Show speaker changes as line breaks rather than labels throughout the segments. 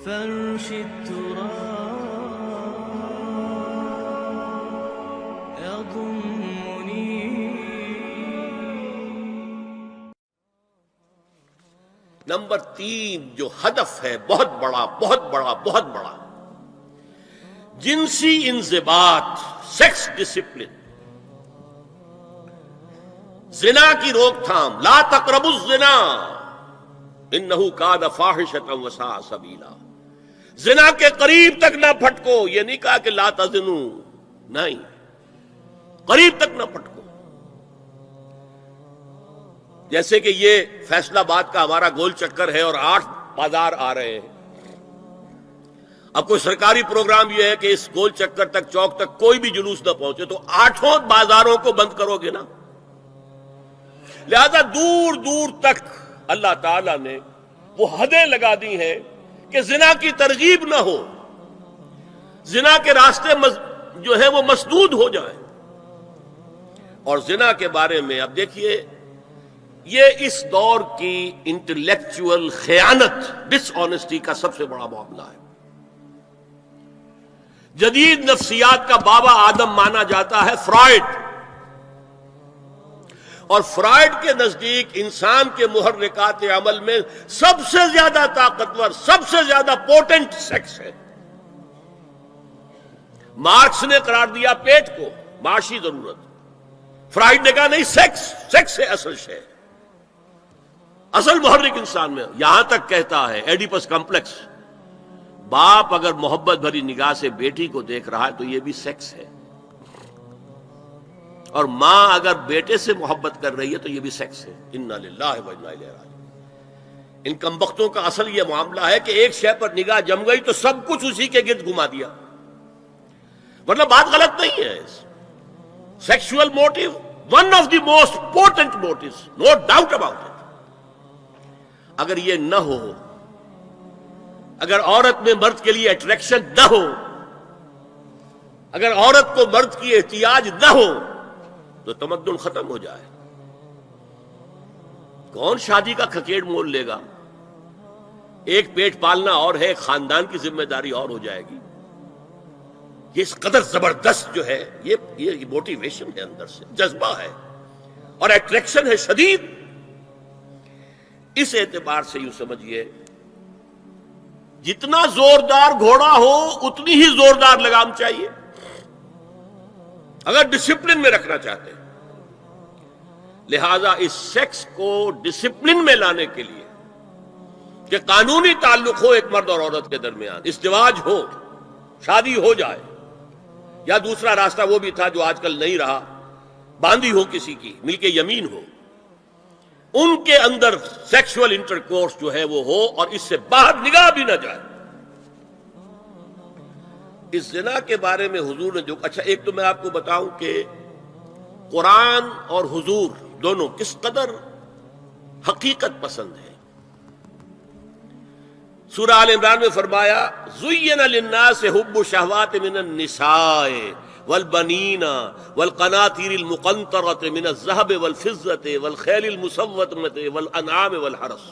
فرش التراب يضمني.
نمبر 3 جو ہدف ہے بہت بڑا بہت بڑا بہت بڑا، جنسی انضباط، سیکس ڈسپلن، زنا کی روک تھام. لا تقربوا الزنا انہ کان فاحشۃ وساء سبیلا. زنا کے قریب تک نہ پھٹکو. یہ نہیں کہا کہ لا تزنوا، نہیں، قریب تک نہ پھٹکو. جیسے کہ یہ فیصل آباد کا ہمارا گول چکر ہے اور 8 بازار آ رہے ہیں. اب کوئی سرکاری پروگرام یہ ہے کہ اس گول چکر تک، چوک تک کوئی بھی جلوس نہ پہنچے، تو 8 بازاروں کو بند کرو گے نا. لہذا دور دور تک اللہ تعالیٰ نے وہ حدیں لگا دی ہیں کہ زنا کی ترغیب نہ ہو، زنا کے راستے جو ہے وہ مسدود ہو جائیں. اور زنا کے بارے میں اب دیکھیے، یہ اس دور کی انٹلیکچوئل خیانت، ڈس آنیسٹی کا سب سے بڑا معاملہ ہے. جدید نفسیات کا بابا آدم مانا جاتا ہے فرائڈ، اور فرائڈ کے نزدیک انسان کے محرکات عمل میں سب سے زیادہ طاقتور، سب سے زیادہ پوٹنٹ سیکس ہے. مارکس نے قرار دیا پیٹ کو معاشی ضرورت، فرائڈ نے کہا نہیں، سیکس ہے اصل شے، اصل محرک انسان میں. یہاں تک کہتا ہے ایڈیپس کمپلیکس، باپ اگر محبت بھری نگاہ سے بیٹی کو دیکھ رہا ہے تو یہ بھی سیکس ہے، اور ماں اگر بیٹے سے محبت کر رہی ہے تو یہ بھی سیکس ہے. انا للہ و انا الیہ راجعون. ان کمبختوں کا اصل یہ معاملہ ہے کہ ایک شے پر نگاہ جم گئی تو سب کچھ اسی کے گرد گھما دیا. مطلب بات غلط نہیں ہے. Sexual motive one of the most important motives, no doubt about it. اگر یہ نہ ہو، اگر عورت میں مرد کے لیے اٹریکشن نہ ہو، اگر عورت کو مرد کی احتیاج نہ ہو تو تمدن ختم ہو جائے. کون شادی کا کھکیڑ مول لے گا؟ ایک پیٹ پالنا اور ہے، ایک خاندان کی ذمہ داری اور ہو جائے گی. یہ اس قدر زبردست جو ہے، یہ موٹیویشن ہے، اندر سے جذبہ ہے اور اٹریکشن ہے شدید. اس اعتبار سے یوں سمجھیے، جتنا زوردار گھوڑا ہو اتنی ہی زوردار لگام چاہیے اگر ڈسپلن میں رکھنا چاہتے ہیں. لہذا اس سیکس کو ڈسپلن میں لانے کے لیے کہ قانونی تعلق ہو ایک مرد اور عورت کے درمیان، ازدواج ہو، شادی ہو جائے، یا دوسرا راستہ وہ بھی تھا جو آج کل نہیں رہا، باندھی ہو کسی کی، مل کے یمین ہو، ان کے اندر سیکشول انٹرکورس جو ہے وہ ہو اور اس سے باہر نگاہ بھی نہ جائے. اس زنا کے بارے میں حضور نے جو اچھا، ایک تو میں آپ کو بتاؤں کہ قرآن اور حضور دونوں کس قدر حقیقت پسند ہے. سورہ آل عمران میں فرمایا زُيِّنَ لِلنَّاسِ حُبُّ الشَّهَوَاتِ مِنَ النِّسَاءِ وَالْبَنِينَ وَالْقَنَاطِيرِ الْمُقَنطَرَةِ مِنَ الذَّهَبِ وَالْفِضَّةِ وَالْخَيْلِ الْمُسَوَّمَةِ وَالْأَنْعَامِ وَالْحَرْثِ.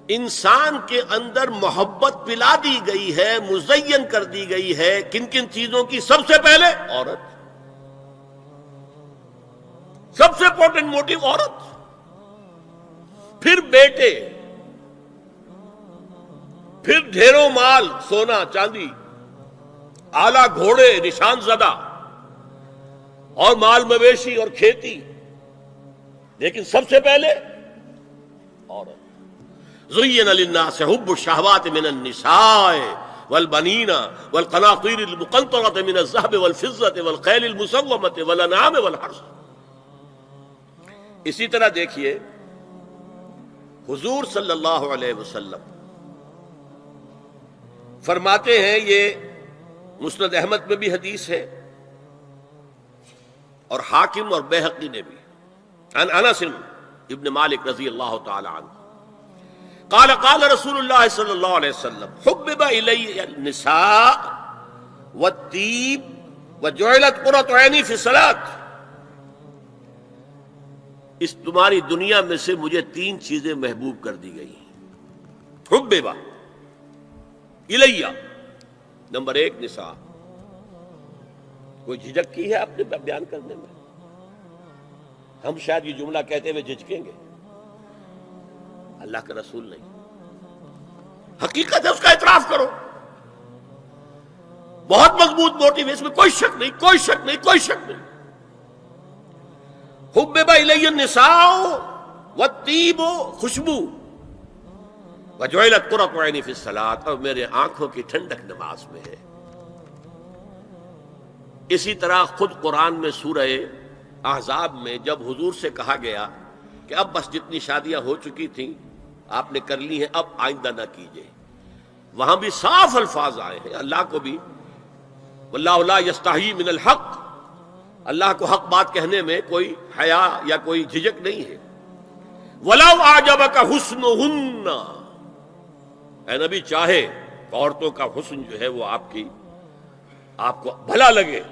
انسان کے اندر محبت پلا دی گئی ہے، مزین کر دی گئی ہے. کن کن چیزوں کی؟ سب سے پہلے عورت، سب سے امپورٹنٹ موٹیو عورت، پھر بیٹے، پھر ڈھیروں مال، سونا چاندی، آلہ گھوڑے نشان زدہ، اور مال مویشی اور کھیتی، لیکن سب سے پہلے عورت. زُيِّنَ لِلنَّاسِ حُبُّ الشَّهَوَاتِ مِنَ النِّسَاءِ وَالْبَنِينَ وَالْقَنَاطِيرِ الْمُقَنطَرَةِ مِنَ الذَّهَبِ وَالْفِضَّةِ وَالْخَيْلِ الْمُسَوَّمَةِ وَالْأَنْعَامِ وَالْحَرْثِ. اسی طرح دیکھیے حضور صلی اللہ علیہ وسلم فرماتے ہیں، یہ مسند احمد میں بھی حدیث ہے اور حاکم اور بیہقی نے بھی، عن انس ابن مالک رضی اللہ تعالی عنہ قال قال رسول اللہ صلی اللہ علیہ وسلم حبب الی النساء والطیب وجعلت قرۃ عینی فی الصلاۃ. اس تمہاری دنیا میں سے مجھے 3 چیزیں محبوب کر دی گئی، حببا الیہ، نمبر 1 نساء. کوئی جھجک کی ہے اپنے بیان کرنے میں؟ ہم شاید یہ جملہ کہتے ہوئے جھجکیں گے، اللہ کا رسول نہیں. حقیقت ہے، اس کا اعتراف کرو. بہت مضبوط موٹیو ہے، اس میں کوئی شک نہیں، کوئی شک نہیں، کوئی شک نہیں. حبب الی النساء والطیب، خوشبو، وجعلت قرۃ عینی فی الصلاۃ، اور میرے آنکھوں کی ٹھنڈک نماز میں ہے. اسی طرح خود قرآن میں سورہ احزاب میں جب حضور سے کہا گیا کہ اب بس جتنی شادیاں ہو چکی تھیں آپ نے کر لی ہیں، اب آئندہ نہ کیجیے، وہاں بھی صاف الفاظ آئے ہیں. اللہ کو بھی واللہ لا یستحیی من الحق، اللہ کو حق بات کہنے میں کوئی حیا یا کوئی جھجک نہیں ہے. وَلَوْ أَعْجَبَكَ حُسْنُهُنَّ، اے نبی چاہے عورتوں کا حسن جو ہے وہ آپ کو بھلا لگے،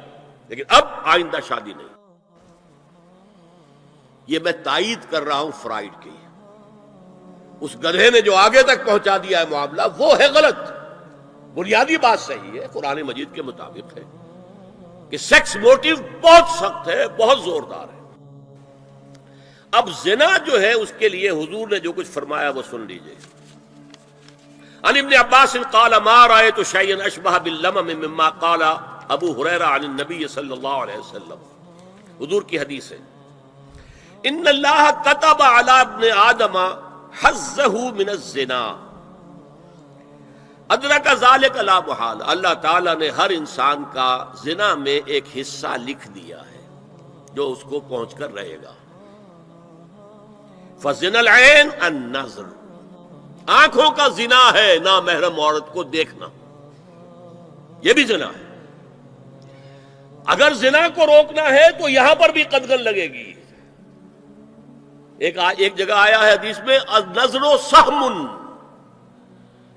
لیکن اب آئندہ شادی نہیں. یہ میں تائید کر رہا ہوں فرائڈ کی. اس گدھے نے جو آگے تک پہنچا دیا ہے معاملہ وہ ہے غلط. بنیادی بات صحیح ہے، قرآن مجید کے مطابق ہے کہ سیکس موٹیو بہت سخت ہے، بہت زوردار ہے. اب زنا جو ہے اس کے لیے حضور نے جو کچھ فرمایا وہ سن لیجئے. عن ابن عباس قال ما رأيت شيئا اشبه باللمم مما قال ابو ہریرہ عن النبی صلی اللہ علیہ وسلم. حضور کی حدیث ہے، ان اللہ كتب على ابن آدم حظه من الزنا ادرک ذلک لا محال. اللہ تعالیٰ نے ہر انسان کا زنا میں ایک حصہ لکھ دیا ہے جو اس کو پہنچ کر رہے گا. فزنا العین النظر، آنکھوں کا زنا ہے نامحرم عورت کو دیکھنا، یہ بھی زنا ہے. اگر زنا کو روکنا ہے تو یہاں پر بھی قدغن لگے گی. ایک جگہ آیا ہے حدیث میں النظر سہم،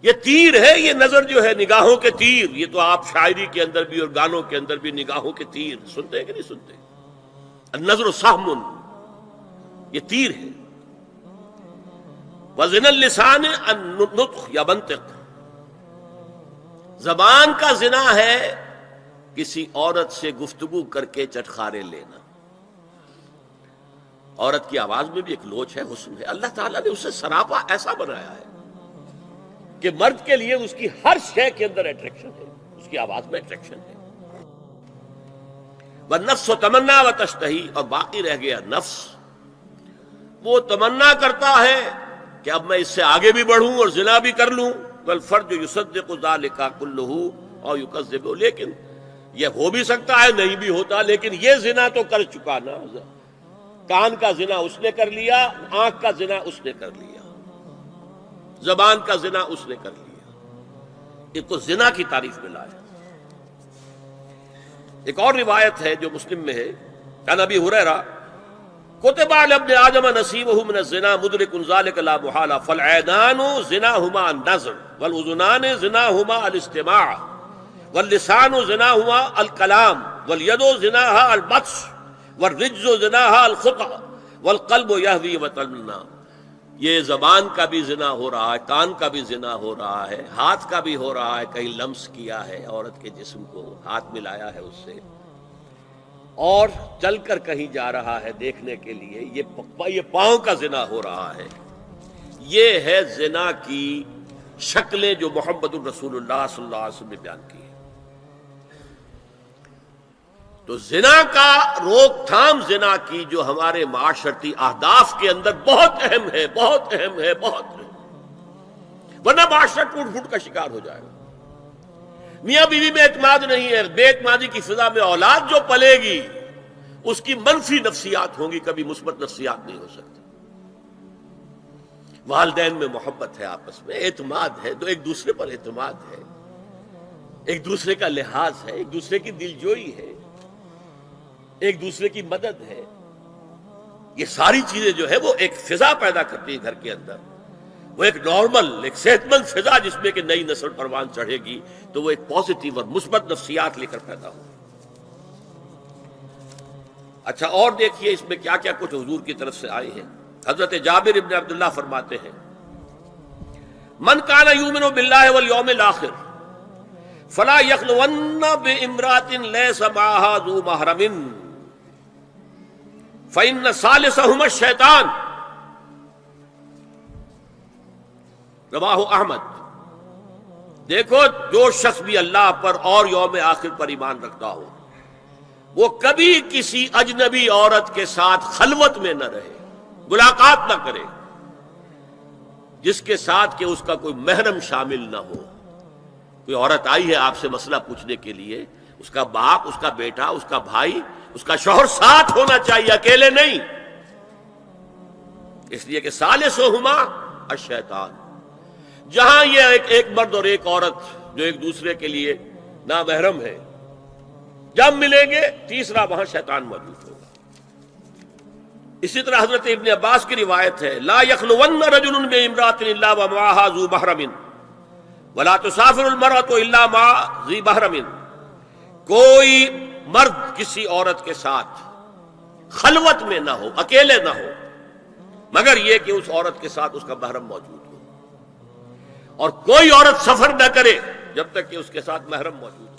یہ تیر ہے. یہ نظر جو ہے نگاہوں کے تیر، یہ تو آپ شاعری کے اندر بھی اور گانوں کے اندر بھی نگاہوں کے تیر سنتے ہیں کہ نہیں سنتے؟ النظر سہم، یہ تیر ہے. وزن اللسان النطق یا منطق، زبان کا زنا ہے کسی عورت سے گفتگو کر کے چٹخارے لینا. عورت کی آواز میں بھی ایک لوچ ہے، حسن ہے. اللہ تعالیٰ نے اسے سراپا ایسا بنایا ہے کہ مرد کے لیے اس کی ہر شے کے اندر اٹریکشن ہے، اس کی آواز میں اٹریکشن ہے. والنفس تمنا و تشتہی، اور باقی رہ گیا نفس، وہ تمنا کرتا ہے کہ اب میں اس سے آگے بھی بڑھوں اور زنا بھی کر لوں. والفرج یصدق ذلک کلہ او یکذب، لیکن یہ ہو بھی سکتا ہے نہیں بھی ہوتا، لیکن یہ زنا تو کر چکا نا. کان کا زنا اس نے کر لیا، آنکھ کا زنا اس نے کر لیا، زبان کا زنا اس نے کر لیا. ایک تو زنا کی تعریف میں لایا. ایک اور روایت ہے جو مسلم میں ہے، عن ابی ہریرہ کتب علی ابن آدم نصیبہ من الزنا مدرک ذلک لا محالہ فالعینان زناہما النظر والاذنان زناہما الاستماع واللسان زناہما الکلام والید زناہا البطش والرجز زناہا الخطأ والقلب یہوی وتمنا. یہ زبان کا بھی زنا ہو رہا ہے، کان کا بھی زنا ہو رہا ہے، ہاتھ کا بھی ہو رہا ہے، کہیں لمس کیا ہے عورت کے جسم کو، ہاتھ ملایا ہے اس سے، اور چل کر کہیں جا رہا ہے دیکھنے کے لیے، یہ پاؤں کا زنا ہو رہا ہے. یہ ہے زنا کی شکلیں جو محمد الرسول اللہ صلی اللہ علیہ وسلم نے بیان کی ہے. تو زنا کا روک تھام، زنا کی جو ہمارے معاشرتی اہداف کے اندر بہت اہم ہے، بہت اہم ہے، بہت اہم، ورنہ معاشرہ ٹوٹ پھوٹ کا شکار ہو جائے گا. میاں بیوی میں اعتماد نہیں ہے، بے اعتمادی کی فضا میں اولاد جو پلے گی اس کی منفی نفسیات ہوں گی، کبھی مثبت نفسیات نہیں ہو سکتی. والدین میں محبت ہے، آپس میں اعتماد ہے، تو ایک دوسرے پر اعتماد ہے، ایک دوسرے کا لحاظ ہے، ایک دوسرے کی دلجوئی ہے، ایک دوسرے کی مدد ہے. یہ ساری چیزیں جو ہے وہ ایک فضا پیدا کرتی ہے گھر کے اندر. وہ ایک نارمل، ایک صحت مند فضا جس میں کہ نئی نسل پروان چڑھے گی تو وہ ایک پازیٹیو اور مثبت نفسیات لے کر پیدا ہو. اچھا، اور دیکھیے اس میں کیا کیا کچھ حضور کی طرف سے آئے ہیں. حضرت جابر ابن عبداللہ فرماتے ہیں من کان یؤمن باللہ والیوم الآخر فلا یخلون بامرأۃ لیس معہا ذو محرم فإن ثالثہما الشیطان، رواہ احمد۔ دیکھو، جو شخص بھی اللہ پر اور یوم آخر پر ایمان رکھتا ہو وہ کبھی کسی اجنبی عورت کے ساتھ خلوت میں نہ رہے، ملاقات نہ کرے جس کے ساتھ کہ اس کا کوئی محرم شامل نہ ہو۔ کوئی عورت آئی ہے آپ سے مسئلہ پوچھنے کے لیے، اس کا باپ، اس کا بیٹا، اس کا بھائی، اس کا شوہر ساتھ ہونا چاہیے، اکیلے نہیں، اس لیے کہ ثالثہما الشیطان۔ جہاں یہ ایک مرد اور ایک عورت جو ایک دوسرے کے لیے نامحرم ہے، جب ملیں گے تیسرا وہاں شیطان موجود ہوگا۔ اسی طرح حضرت ابن عباس کی روایت ہے، لا یخلون رجل بامرأۃ الا ومعها ذو محرم ولا تسافر المرأة الا مع ذی محرم۔ کوئی مرد کسی عورت کے ساتھ خلوت میں نہ ہو، اکیلے نہ ہو، مگر یہ کہ اس عورت کے ساتھ اس کا محرم موجود ہو، اور کوئی عورت سفر نہ کرے جب تک کہ اس کے ساتھ محرم موجود ہو۔